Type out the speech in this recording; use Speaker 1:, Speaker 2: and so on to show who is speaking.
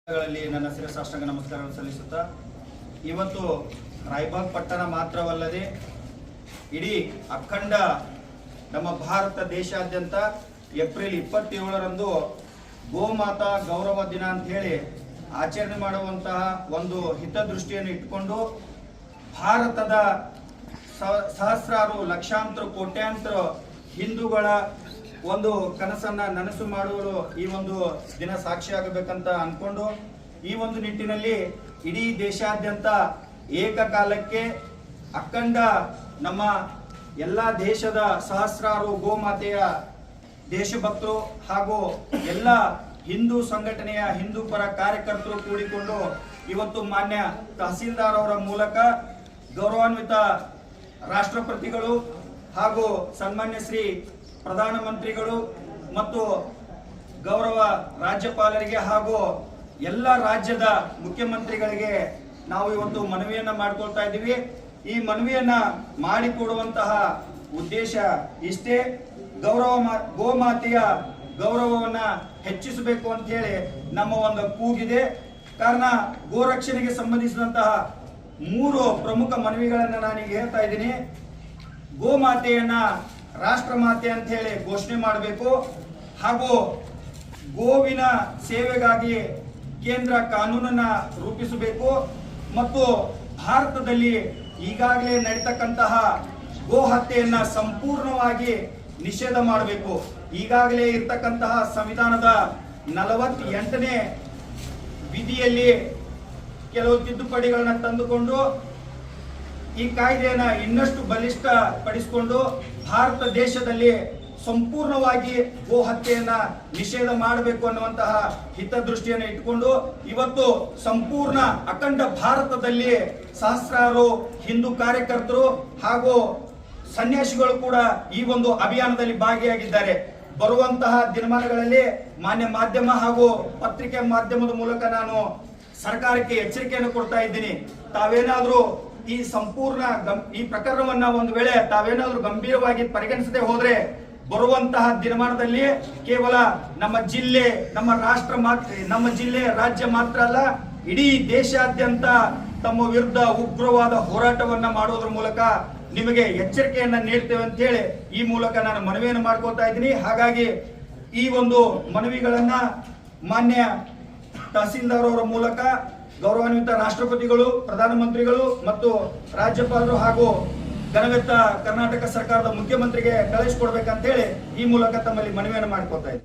Speaker 1: ನನ್ನ ಶಿರಸಾಷ್ಟಾಂಗ ನಮಸ್ಕಾರಗಳನ್ನು ಸಲ್ಲಿಸುತ್ತಾ ಇವತ್ತು ರಾಯಬಾಗ್ ಪಟ್ಟಣ ಮಾತ್ರವಲ್ಲದೆ ಇಡೀ ಅಖಂಡ ನಮ್ಮ ಭಾರತ ದೇಶಾದ್ಯಂತ ಏಪ್ರಿಲ್ 27ರಂದು ಗೋಮಾತಾ ಗೌರವ ದಿನ ಅಂತ ಹೇಳಿ ಆಚರಣೆ ಮಾಡುವಂತಹ ಒಂದು ಹಿತದೃಷ್ಟಿಯನ್ನು ಇಟ್ಟುಕೊಂಡು ಭಾರತದ ಸಹಸ್ರಾರು ಲಕ್ಷಾಂತರ ಕೋಟ್ಯಾಂತರ ಹಿಂದೂಗಳ ಒಂದು ಕನಸನ್ನ ನನಸು ಮಾಡುವ ಈ ಒಂದು ದಿನ ಸಾಕ್ಷಿಯಾಗಬೇಕಂತ ಅನ್ಕೊಂಡು ಈ ಒಂದು ನಿಟ್ಟಿನಲ್ಲಿ ಇಡೀ ದೇಶಾದ್ಯಂತ ಏಕಕಾಲಕ್ಕೆ ಅಖಂಡ ನಮ್ಮ ಎಲ್ಲ ದೇಶದ ಸಹಸ್ರಾರು ಗೋಮಾತೆಯ ದೇಶಭಕ್ತರು ಹಾಗೂ ಎಲ್ಲ ಹಿಂದೂ ಸಂಘಟನೆಯ ಹಿಂದೂ ಪರ ಕಾರ್ಯಕರ್ತರು ಕೂಡಿಕೊಂಡು ಇವತ್ತು ಮಾನ್ಯ ತಹಸೀಲ್ದಾರ್ ಅವರ ಮೂಲಕ ಗೌರವಾನ್ವಿತ ರಾಷ್ಟ್ರಪತಿಗಳು ಹಾಗೂ ಸನ್ಮಾನ್ಯ ಶ್ರೀ ಪ್ರಧಾನಮಂತ್ರಿಗಳು ಮತ್ತು ಗೌರವ ರಾಜ್ಯಪಾಲರಿಗೆ ಹಾಗೂ ಎಲ್ಲ ರಾಜ್ಯದ ಮುಖ್ಯಮಂತ್ರಿಗಳಿಗೆ ನಾವು ಇವತ್ತು ಮನವಿಯನ್ನ ಮಾಡಿಕೊಳ್ತಾ ಇದ್ದೀವಿ. ಈ ಮನವಿಯನ್ನ ಮಾಡಿಕೊಡುವಂತಹ ಉದ್ದೇಶ ಇಷ್ಟೇ, ಗೋಮಾತೆಯ ಗೌರವವನ್ನ ಹೆಚ್ಚಿಸಬೇಕು ಅಂತ ಹೇಳಿ ನಮ್ಮ ಒಂದು ಕೂಗಿದೆ. ಕಾರಣ ಗೋರಕ್ಷಣೆಗೆ ಸಂಬಂಧಿಸಿದಂತಹ 3 ಪ್ರಮುಖ ಮನವಿಗಳನ್ನ ನಾನೀಗ ಹೇಳ್ತಾ ಇದ್ದೀನಿ. ಗೋಮಾತೆಯನ್ನ ರಾಷ್ಟ್ರಮಾತೆ ಅಂತ ಹೇಳಿ ಘೋಷಣೆ ಮಾಡಬೇಕು ಹಾಗೂ ಗೋವಿನ ಸೇವೆಗಾಗಿ ಕೇಂದ್ರ ಕಾನೂನನ್ನ ರೂಪಿಸಬೇಕು ಮತ್ತು ಭಾರತದಲ್ಲಿ ಈಗಾಗಲೇ ನಡೀತಕ್ಕಂತಹ ಗೋ ಹತ್ಯೆಯನ್ನ ಸಂಪೂರ್ಣವಾಗಿ ನಿಷೇಧ ಮಾಡಬೇಕು. ಈಗಾಗಲೇ ಇರ್ತಕ್ಕಂತಹ ಸಂವಿಧಾನದ 48ನೇ ವಿಧಿಯಲ್ಲಿ ಕೆಲವು ತಿದ್ದುಪಡಿಗಳನ್ನ ತಂದುಕೊಂಡು ಈ ಕಾಯ್ದೆಯನ್ನ ಇನ್ನಷ್ಟು ಬಲಿಷ್ಠ ಪಡಿಸಿಕೊಂಡು ಭಾರತ ದೇಶದಲ್ಲಿ ಸಂಪೂರ್ಣವಾಗಿ ಗೋ ಹತ್ಯೆಯನ್ನ ನಿಷೇಧ ಮಾಡಬೇಕು ಅನ್ನುವಂತಹ ಹಿತದೃಷ್ಟಿಯನ್ನು ಇಟ್ಟುಕೊಂಡು ಇವತ್ತು ಸಂಪೂರ್ಣ ಅಖಂಡ ಭಾರತದಲ್ಲಿ ಸಹಸ್ರಾರು ಹಿಂದೂ ಕಾರ್ಯಕರ್ತರು ಹಾಗೂ ಸನ್ಯಾಸಿಗಳು ಕೂಡ ಈ ಒಂದು ಅಭಿಯಾನದಲ್ಲಿ ಭಾಗಿಯಾಗಿದ್ದಾರೆ. ಬರುವಂತಹ ದಿನಮಾನಗಳಲ್ಲಿ ಮಾನ್ಯ ಮಾಧ್ಯಮ ಹಾಗೂ ಪತ್ರಿಕೆ ಮಾಧ್ಯಮದ ಮೂಲಕ ನಾನು ಸರ್ಕಾರಕ್ಕೆ ಎಚ್ಚರಿಕೆಯನ್ನು ಕೊಡ್ತಾ ಇದ್ದೀನಿ. ತಾವೇನಾದ್ರೂ ಈ ಸಂಪೂರ್ಣ ಈ ಪ್ರಕರಣವನ್ನ ಒಂದು ವೇಳೆ ತಾವೇನಾದ್ರೂ ಗಂಭೀರವಾಗಿ ಪರಿಗಣಿಸದೆ ಹೋದ್ರೆ ಬರುವಂತಹ ದಿನಮಾನದಲ್ಲಿ ಕೇವಲ ನಮ್ಮ ಜಿಲ್ಲೆ ನಮ್ಮ ಜಿಲ್ಲೆ ರಾಜ್ಯ ಮಾತ್ರ ಅಲ್ಲ, ಇಡೀ ದೇಶಾದ್ಯಂತ ತಮ್ಮ ವಿರುದ್ಧ ಉಗ್ರವಾದ ಹೋರಾಟವನ್ನ ಮಾಡೋದ್ರ ಮೂಲಕ ನಿಮಗೆ ಎಚ್ಚರಿಕೆಯನ್ನ ನೀಡ್ತೇವೆ ಅಂತ ಹೇಳಿ ಈ ಮೂಲಕ ನಾನು ಮನವಿಯನ್ನು ಮಾಡ್ಕೊಳ್ತಾ ಇದ್ದೀನಿ. ಹಾಗಾಗಿ ಈ ಒಂದು ಮನವಿಗಳನ್ನ ಮಾನ್ಯ ತಹಸೀಲ್ದಾರ್ ಅವರ ಮೂಲಕ ಗೌರವಾನ್ವಿತ ರಾಷ್ಟ್ರಪತಿಗಳು, ಪ್ರಧಾನಮಂತ್ರಿಗಳು ಮತ್ತು ರಾಜ್ಯಪಾಲರು ಹಾಗೂ ಘನವೆತ್ತ ಕರ್ನಾಟಕ ಸರ್ಕಾರದ ಮುಖ್ಯಮಂತ್ರಿಗೆ ಕಳಿಸಿಕೊಡ್ಬೇಕಂತ ಹೇಳಿ ಈ ಮೂಲಕ ತಮ್ಮಲ್ಲಿ ಮನವಿಯನ್ನು ಮಾಡ್ಕೊತಾ ಇದ್ದೀನಿ.